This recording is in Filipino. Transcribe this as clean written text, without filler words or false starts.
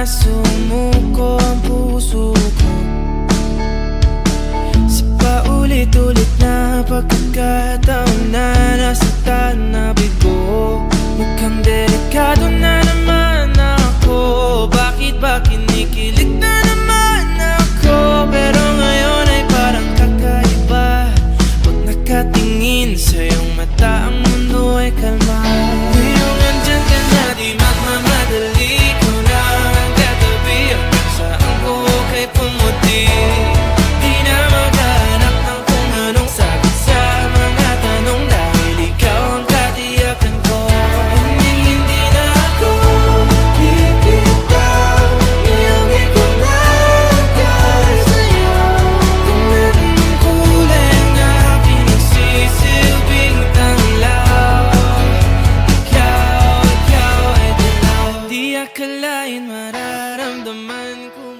sumuko ang puso ko sa paulit-ulit na pagkakataon na nasaktan na bigo. Mukhang delikado na naman ako. Bakit ba kinikilig na naman ako? Pero ngayon ay parang kakaiba. Pag nakatingin sa iyong mata, ang mundo ay kalma. Ngayong andyan ka na, di magmamadali. Ikaw na ang katabi, ang saan ko kay pumuti. Di na maghanap ng kung anong sagot sa mga tanong, dahil ikaw ang katiyakan ko. Hindi na ako bibitaw, iyong ikaw na dahil sa'yo. Kung anong kulay ang aking nagsisilbing tanglaw, ikaw ay dilaw. Di akalain mararamdaman ko